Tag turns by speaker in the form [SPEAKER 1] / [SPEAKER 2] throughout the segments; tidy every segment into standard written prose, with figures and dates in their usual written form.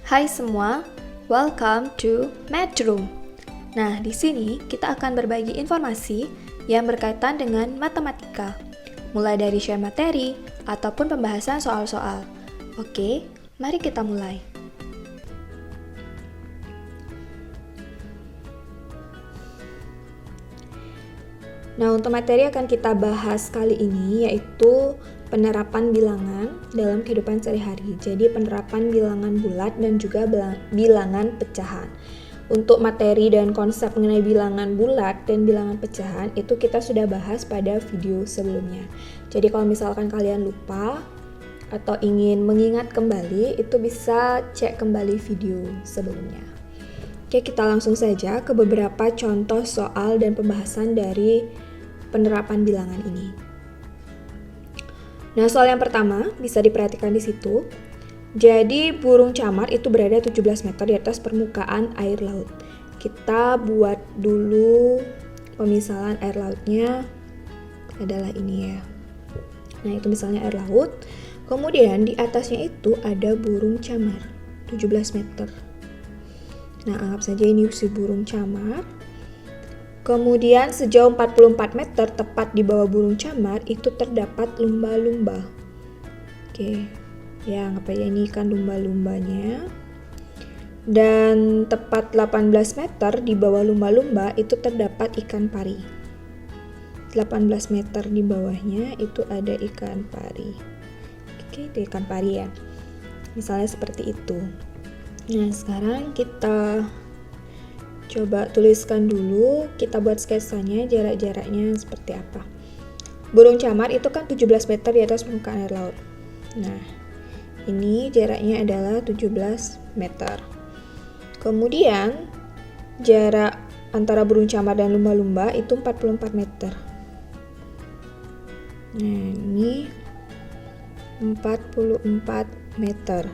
[SPEAKER 1] Hai semua, welcome to Math Room. Nah, di sini kita akan berbagi informasi yang berkaitan dengan matematika, mulai dari share materi ataupun pembahasan soal-soal. Oke, mari kita mulai. Nah, untuk materi akan kita bahas kali ini yaitu penerapan bilangan dalam kehidupan sehari-hari. Jadi penerapan bilangan bulat dan juga bilangan pecahan. Untuk materi dan konsep mengenai bilangan bulat dan bilangan pecahan itu kita sudah bahas pada video sebelumnya. Jadi kalau misalkan kalian lupa atau ingin mengingat kembali, itu bisa cek kembali video sebelumnya. Oke, kita langsung saja ke beberapa contoh soal dan pembahasan dari penerapan bilangan ini. Nah, soal yang pertama bisa diperhatikan di situ. Jadi, burung camar itu berada 17 meter di atas permukaan air laut. Kita buat dulu pemisalan air lautnya adalah ini ya. Nah, itu misalnya air laut. Kemudian di atasnya itu ada burung camar 17 meter. Nah, anggap saja ini si burung camar. Kemudian sejauh 44 meter tepat di bawah burung camar itu terdapat lumba-lumba. Oke, ya anggap aja ini ikan lumba-lumbanya. Dan tepat 18 meter di bawah lumba-lumba itu terdapat ikan pari. 18 meter di bawahnya itu ada ikan pari. Oke, itu ikan pari ya. Misalnya seperti itu. Nah, sekarang kita coba tuliskan dulu, kita buat sketsanya, jarak-jaraknya seperti apa. Burung camar itu kan 17 meter di atas permukaan air laut. Nah, ini jaraknya adalah 17 meter. Kemudian, jarak antara burung camar dan lumba-lumba itu 44 meter. Nah, ini 44 meter.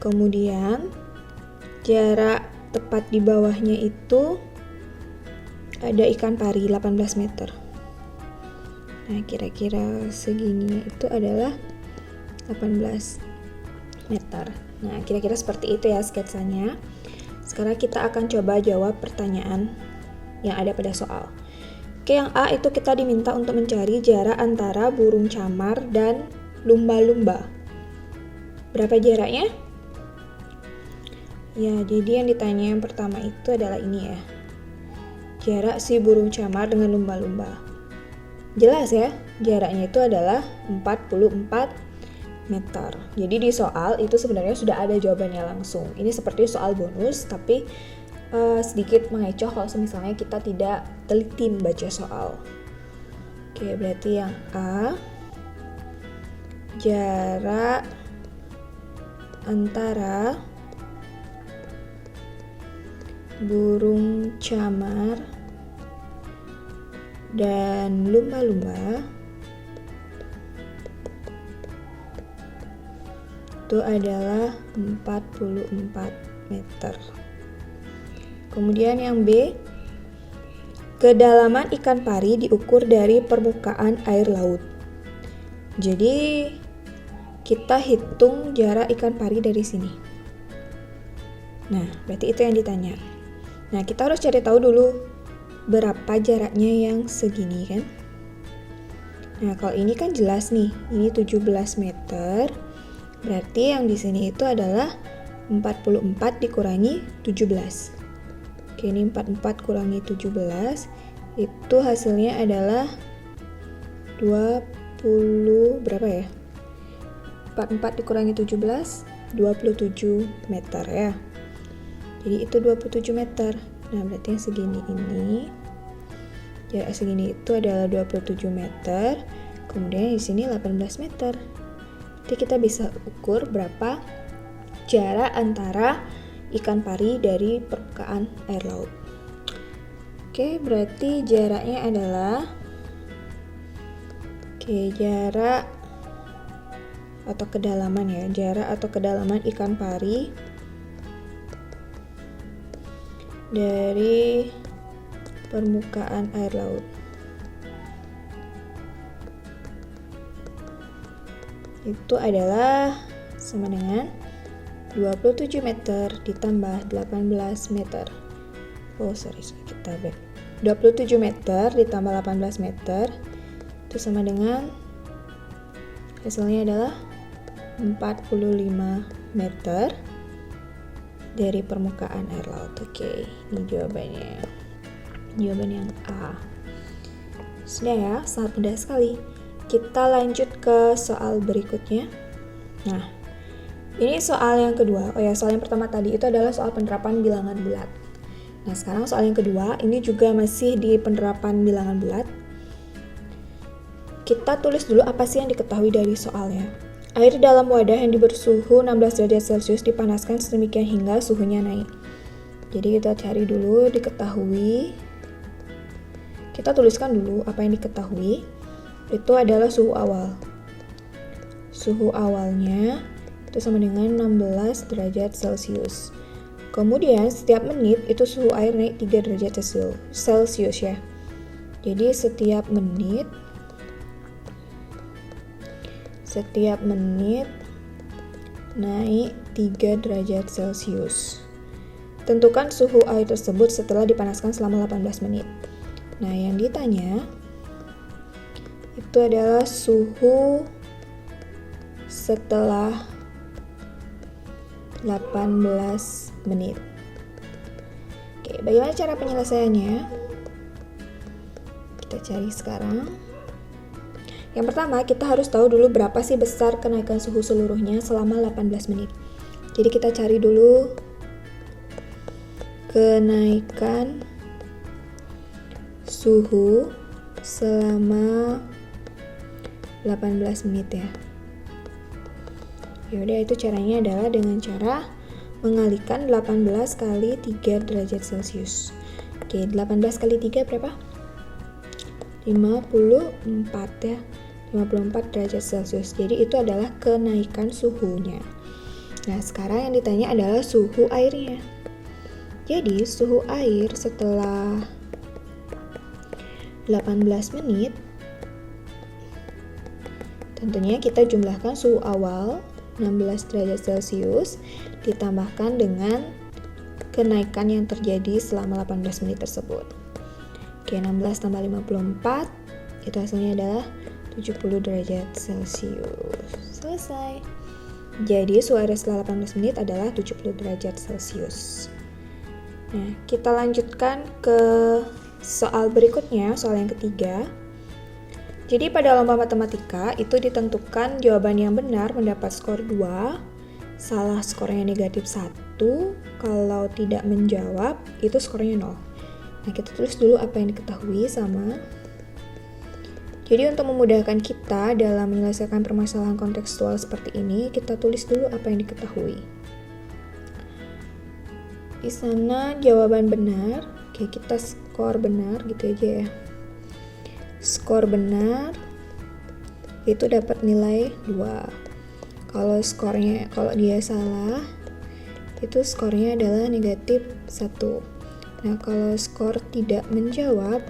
[SPEAKER 1] Kemudian, jarak tepat di bawahnya itu ada ikan pari 18 meter. Nah, kira-kira segini itu adalah 18 meter. Nah, kira-kira seperti itu ya sketsanya. Sekarang kita akan coba jawab pertanyaan yang ada pada soal. Oke, yang A itu kita diminta untuk mencari jarak antara burung camar dan lumba-lumba. Berapa jaraknya? Ya, jadi yang ditanya yang pertama itu adalah ini ya. Jarak si burung camar dengan lumba-lumba. Jelas ya, jaraknya itu adalah 44 meter. Jadi di soal itu sebenarnya sudah ada jawabannya langsung. Ini seperti soal bonus, tapi sedikit mengecoh kalau misalnya kita tidak teliti membaca soal. Oke, berarti yang A, jarak antara burung camar dan lumba-lumba itu adalah 44 meter. Kemudian yang B, kedalaman ikan pari diukur dari permukaan air laut. Jadi kita hitung jarak ikan pari dari sini. Nah, berarti itu yang ditanya. Nah, kita harus cari tahu dulu berapa jaraknya yang segini kan. Nah, kalau ini kan jelas nih, ini 17 meter. Berarti yang di sini itu adalah 44 dikurangi 17. Oke, ini 44 kurangi 17. Itu hasilnya adalah 20 berapa ya? 44 dikurangi 17, 27 meter ya. Jadi itu 27 meter. Nah, berarti yang segini ini, jarak segini itu adalah 27 meter. Kemudian di sini 18 meter. Jadi kita bisa ukur berapa jarak antara ikan pari dari permukaan air laut. Oke, berarti jaraknya adalah jarak atau kedalaman ya. Jarak atau kedalaman ikan pari dari permukaan air laut. Itu adalah sama dengan 27 meter ditambah 18 meter. Kita back. 27 meter ditambah 18 meter itu sama dengan hasilnya adalah 45 meter dari permukaan air laut. Oke, ini jawabannya. Jawaban yang A. Sudah ya, sangat mudah sekali. Kita lanjut ke soal berikutnya. Nah, ini soal yang kedua. Soal yang pertama tadi itu adalah soal penerapan bilangan bulat. Nah, sekarang soal yang kedua, ini juga masih di penerapan bilangan bulat. Kita tulis dulu apa sih yang diketahui dari soalnya. Air dalam wadah yang diberi suhu 16 derajat Celcius dipanaskan sedemikian hingga suhunya naik. Jadi kita cari dulu diketahui. Kita tuliskan dulu apa yang diketahui. Itu adalah suhu awal. Suhu awalnya itu sama dengan 16 derajat Celcius. Kemudian setiap menit itu suhu air naik 3 derajat Celcius ya. Jadi setiap menit naik 3 derajat Celcius. Tentukan suhu air tersebut setelah dipanaskan selama 18 menit. Nah, yang ditanya itu adalah suhu setelah 18 menit. Oke, bagaimana cara penyelesaiannya? Kita cari sekarang. Yang pertama, kita harus tahu dulu berapa sih besar kenaikan suhu seluruhnya selama 18 menit. Jadi kita cari dulu kenaikan suhu selama 18 menit ya. Yaudah, itu caranya adalah dengan cara mengalihkan 18 kali 3 derajat Celcius. Oke, 18 kali 3 berapa? 54 ya. 54 derajat Celcius. Jadi itu adalah kenaikan suhunya. Nah, sekarang yang ditanya adalah suhu airnya. Jadi suhu air setelah 18 menit, tentunya kita jumlahkan suhu awal 16 derajat Celcius ditambahkan dengan kenaikan yang terjadi selama 18 menit tersebut. Oke, 16 tambah 54 itu hasilnya adalah 70 derajat Celcius. Selesai. Jadi suhu air setelah 18 menit adalah 70 derajat Celcius. Nah, kita lanjutkan ke soal berikutnya, soal yang ketiga. Jadi pada lomba matematika itu ditentukan jawaban yang benar mendapat skor 2, salah skornya negatif 1, kalau tidak menjawab itu skornya 0. Nah, kita tulis dulu apa yang diketahui sama. Jadi untuk memudahkan kita dalam menyelesaikan permasalahan kontekstual seperti ini, kita tulis dulu apa yang diketahui. Di sana jawaban benar, oke, kita skor benar gitu aja ya. Skor benar itu dapat nilai 2. Kalau dia salah, itu skornya adalah negatif 1. Nah, kalau skor tidak menjawab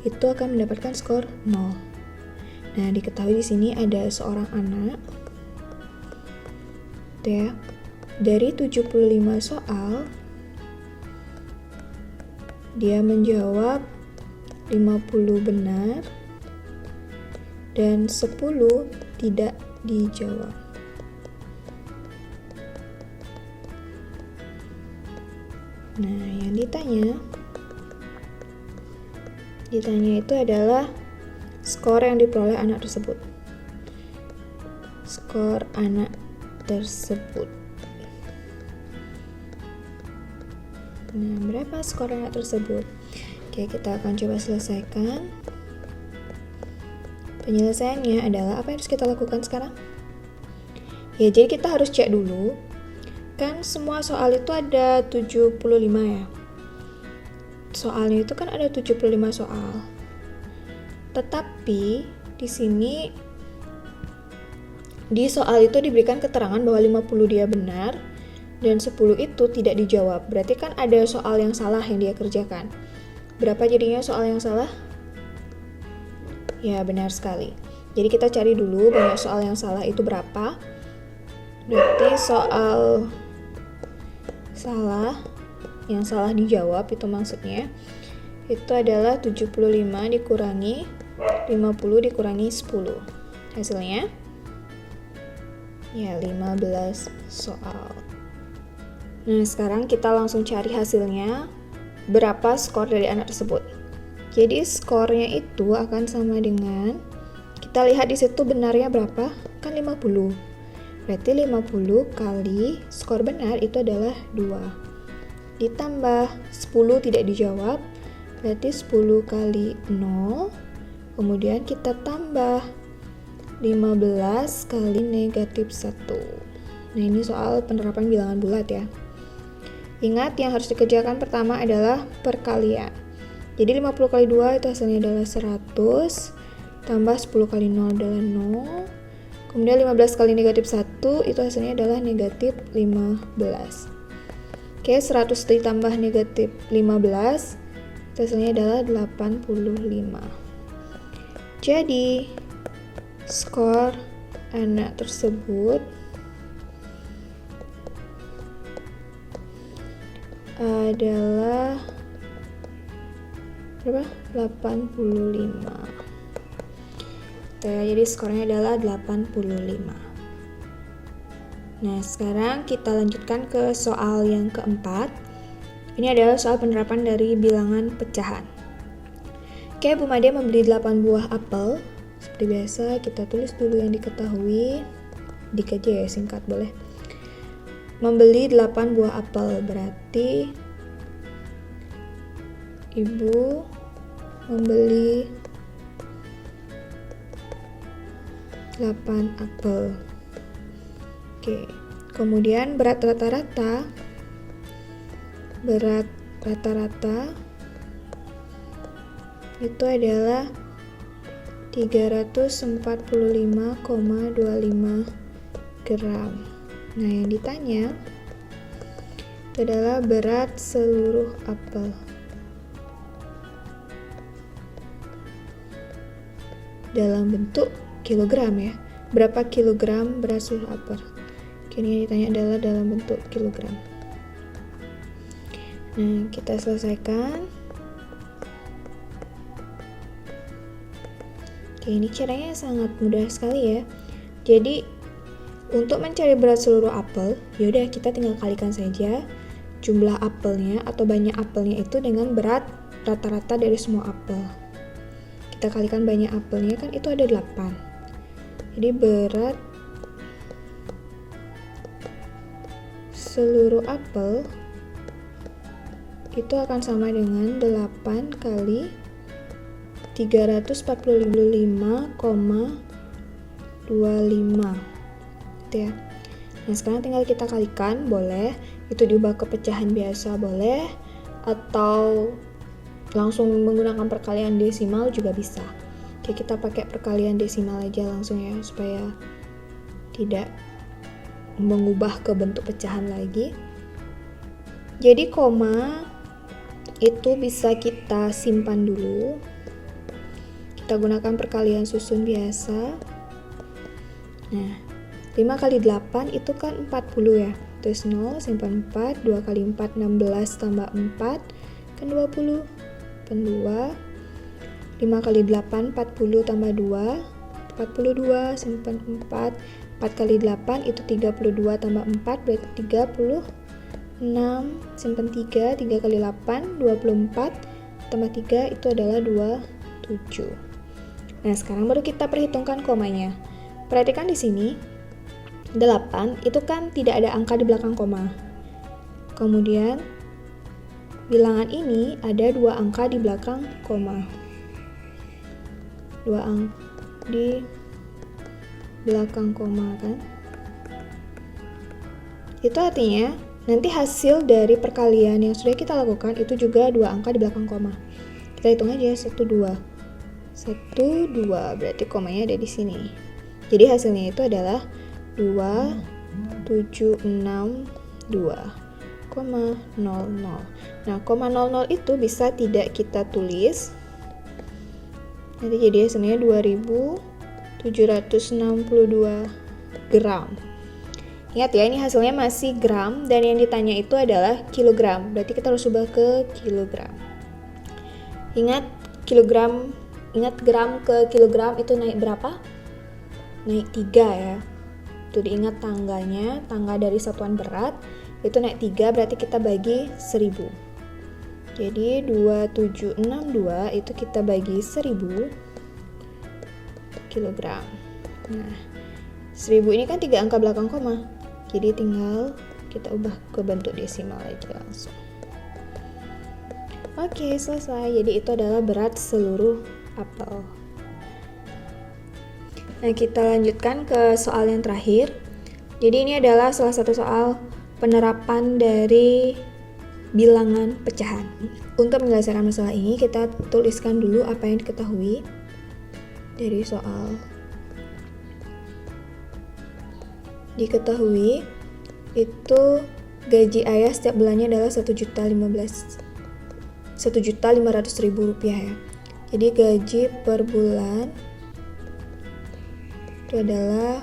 [SPEAKER 1] itu akan mendapatkan skor 0. Nah, diketahui di sini ada seorang anak ya, dari 75 soal dia menjawab 50 benar dan 10 tidak dijawab. Nah, yang ditanya itu adalah skor yang diperoleh anak tersebut. Skor anak tersebut. Nah, berapa skor anak tersebut? Oke, kita akan coba selesaikan. Penyelesaiannya adalah apa yang harus kita lakukan sekarang? Ya, jadi kita harus cek dulu. Kan semua soal itu ada 75 ya. Soalnya itu kan ada 75 soal. Tetapi di sini di soal itu diberikan keterangan bahwa 50 dia benar dan 10 itu tidak dijawab. Berarti kan ada soal yang salah yang dia kerjakan. Berapa jadinya soal yang salah? Ya, benar sekali. Jadi kita cari dulu banyak soal yang salah itu berapa. Berarti soal salah, yang salah dijawab itu maksudnya, itu adalah 75 dikurangi 50 dikurangi 10. Hasilnya ya 15 soal. Nah, sekarang kita langsung cari hasilnya. Berapa skor dari anak tersebut? Jadi skornya itu akan sama dengan, kita lihat di situ benarnya berapa? Kan 50. Berarti 50 kali skor benar itu adalah 2. Ditambah 10 tidak dijawab, berarti 10 kali 0. Kemudian kita tambah 15 kali negatif 1. Nah, ini soal penerapan bilangan bulat ya. Ingat, yang harus dikerjakan pertama adalah perkalian. Jadi 50 kali 2 itu hasilnya adalah 100, tambah 10 kali 0 adalah 0. Kemudian 15 kali negatif 1 itu hasilnya adalah negatif 15. Oke, 100 ditambah negatif 15 itu hasilnya adalah 85. Jadi skor anak tersebut adalah berapa? 85. Jadi skornya adalah 85. Nah, sekarang kita lanjutkan ke soal yang keempat. Ini adalah soal penerapan dari bilangan pecahan. Oke, Bu Made membeli 8 buah apel. Seperti biasa, kita tulis dulu yang diketahui. Dik aja ya, singkat boleh. Membeli 8 buah apel, berarti Ibu membeli 8 apel. Oke, kemudian berat rata-rata itu adalah 345,25 gram. Nah, yang ditanya itu adalah berat seluruh apel. Dalam bentuk kilogram ya. Berapa kilogram berat seluruh apel? Ini yang ditanya adalah dalam bentuk kilogram. Nah, kita selesaikan. Oke, ini caranya sangat mudah sekali ya. Jadi untuk mencari berat seluruh apel, yaudah kita tinggal kalikan saja jumlah apelnya atau banyak apelnya itu dengan berat rata-rata dari semua apel. Kita kalikan banyak apelnya, kan itu ada 8. Jadi berat seluruh apel itu akan sama dengan 8 kali 345,25 gitu ya. Nah, sekarang tinggal kita kalikan, boleh itu diubah ke pecahan biasa boleh, atau langsung menggunakan perkalian desimal juga bisa. Oke, kita pakai perkalian desimal aja langsung ya, supaya tidak mengubah ke bentuk pecahan lagi. Jadi koma itu bisa kita simpan dulu. Kita gunakan perkalian susun biasa. Nah, 5 kali 8 itu kan 40 ya. Terus 0, simpan 4, 2 kali 4, 16 tambah 4, kan 20. Kan 2. 5 kali 8, 40 tambah 2, 42, simpan 4. 4 kali 8 itu 32 tambah 4, berarti 36, simpan 3, 3 kali 8, 24, tambah 3 itu adalah 27. Nah, sekarang baru kita perhitungkan komanya. Perhatikan di sini, 8 itu kan tidak ada angka di belakang koma. Kemudian, bilangan ini ada 2 angka di belakang koma. 2 angka di belakang koma kan. Itu artinya nanti hasil dari perkalian yang sudah kita lakukan itu juga 2 angka di belakang koma. Kita hitung aja 1, 2. 1, 2, berarti komanya ada di sini. Jadi hasilnya itu adalah 2762,00. Nah, 00 itu bisa tidak kita tulis. Nanti jadi hasilnya 2762,00. 762 gram. Ingat ya, ini hasilnya masih gram dan yang ditanya itu adalah kilogram. Berarti kita harus ubah ke kilogram. Ingat gram ke kilogram itu naik berapa? Naik 3 ya. Itu diingat tangganya, tangga dari satuan berat itu naik 3, berarti kita bagi 1000. Jadi 2762 itu kita bagi 1000 kilogram. Nah, 1000 ini kan 3 angka belakang koma. Jadi tinggal kita ubah ke bentuk desimal aja langsung. Oke, selesai. Jadi itu adalah berat seluruh apel. Nah, kita lanjutkan ke soal yang terakhir. Jadi ini adalah salah satu soal penerapan dari bilangan pecahan. Untuk menyelesaikan masalah ini, kita tuliskan dulu apa yang diketahui dari soal. Diketahui itu gaji ayah setiap bulannya adalah 1.500.000 rupiah ya. Jadi gaji per bulan itu adalah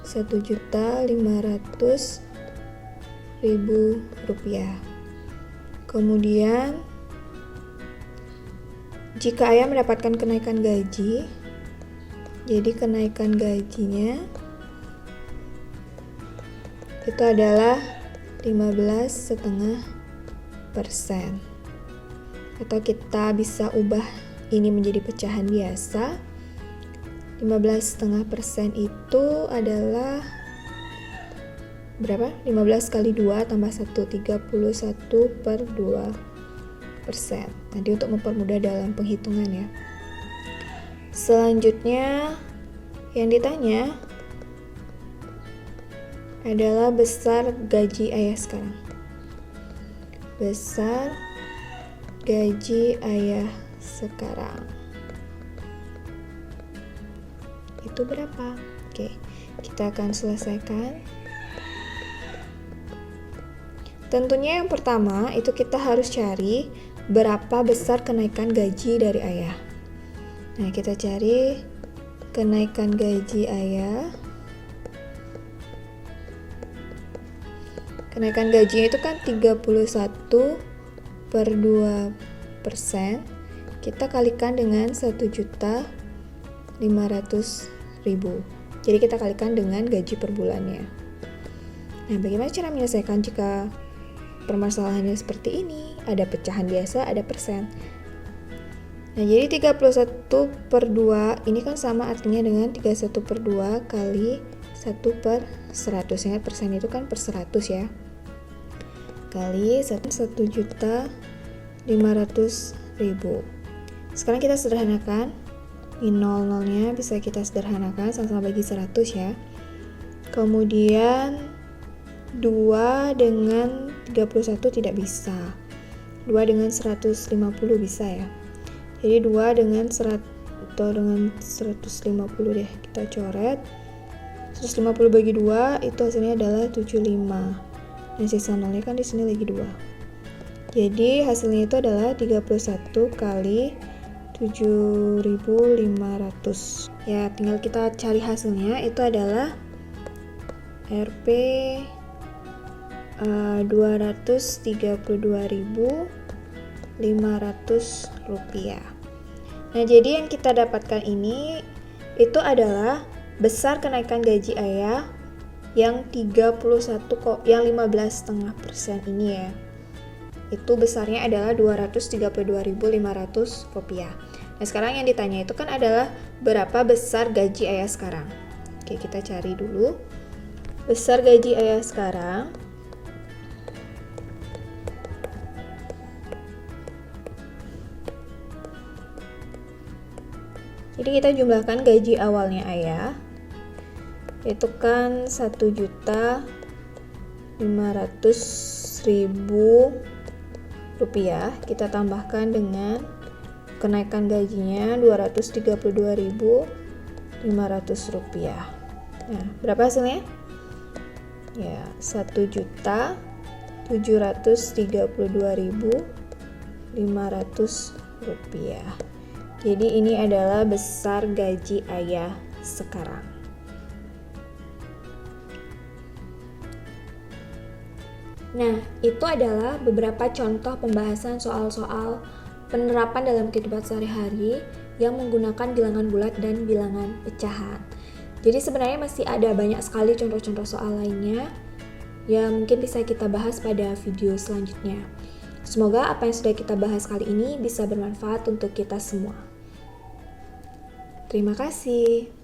[SPEAKER 1] 1.500.000 rupiah. Kemudian jika ayah mendapatkan kenaikan gaji, jadi kenaikan gajinya itu adalah 15,5%. Atau kita bisa ubah ini menjadi pecahan biasa. 15,5% itu adalah berapa? 15 kali 2 tambah 1, 31/2%. Nanti untuk mempermudah dalam penghitungan ya. Selanjutnya yang ditanya adalah besar gaji ayah sekarang. Besar gaji ayah sekarang itu berapa? Oke, kita akan selesaikan. Tentunya yang pertama itu kita harus cari berapa besar kenaikan gaji dari ayah. Nah, kita cari kenaikan gaji ayah. Kenaikan gajinya itu kan 31/2%. Kita kalikan dengan 1.500.000. Jadi kita kalikan dengan gaji per bulannya. Nah, bagaimana cara menyelesaikan jika permasalahannya seperti ini? Ada pecahan biasa, ada persen. Nah, jadi 31/2 ini kan sama artinya dengan 31/2 kali 1/100. Ingat persen itu kan per 100 ya. Kali 1.500.000. Sekarang kita sederhanakan. Ini 0-nya bisa kita sederhanakan sama-sama bagi 100 ya. Kemudian 2 dengan 31 tidak bisa. 2 dengan 150 bisa ya. Jadi 2 dengan 150 deh kita coret. 150 bagi 2 itu hasilnya adalah 75. Dan sisa nolnya kan di sini lagi 2. Jadi hasilnya itu adalah 31 kali 7.500. Ya, tinggal kita cari hasilnya. Itu adalah Rp 232.500 rupiah. Nah, jadi yang kita dapatkan ini itu adalah besar kenaikan gaji ayah yang 15,5% ini ya. Itu besarnya adalah 232.500 rupiah. Nah, sekarang yang ditanya itu kan adalah berapa besar gaji ayah sekarang. Oke, kita cari dulu. Besar gaji ayah sekarang jadi kita jumlahkan gaji awalnya ayah. Itu kan 1.500.000 rupiah. Kita tambahkan dengan kenaikan gajinya 232.500 rupiah. Nah, berapa hasilnya? Ya, 1.732.500 rupiah. Jadi ini adalah besar gaji ayah sekarang. Nah, itu adalah beberapa contoh pembahasan soal-soal penerapan dalam kehidupan sehari-hari yang menggunakan bilangan bulat dan bilangan pecahan. Jadi sebenarnya masih ada banyak sekali contoh-contoh soal lainnya yang mungkin bisa kita bahas pada video selanjutnya. Semoga apa yang sudah kita bahas kali ini bisa bermanfaat untuk kita semua. Terima kasih.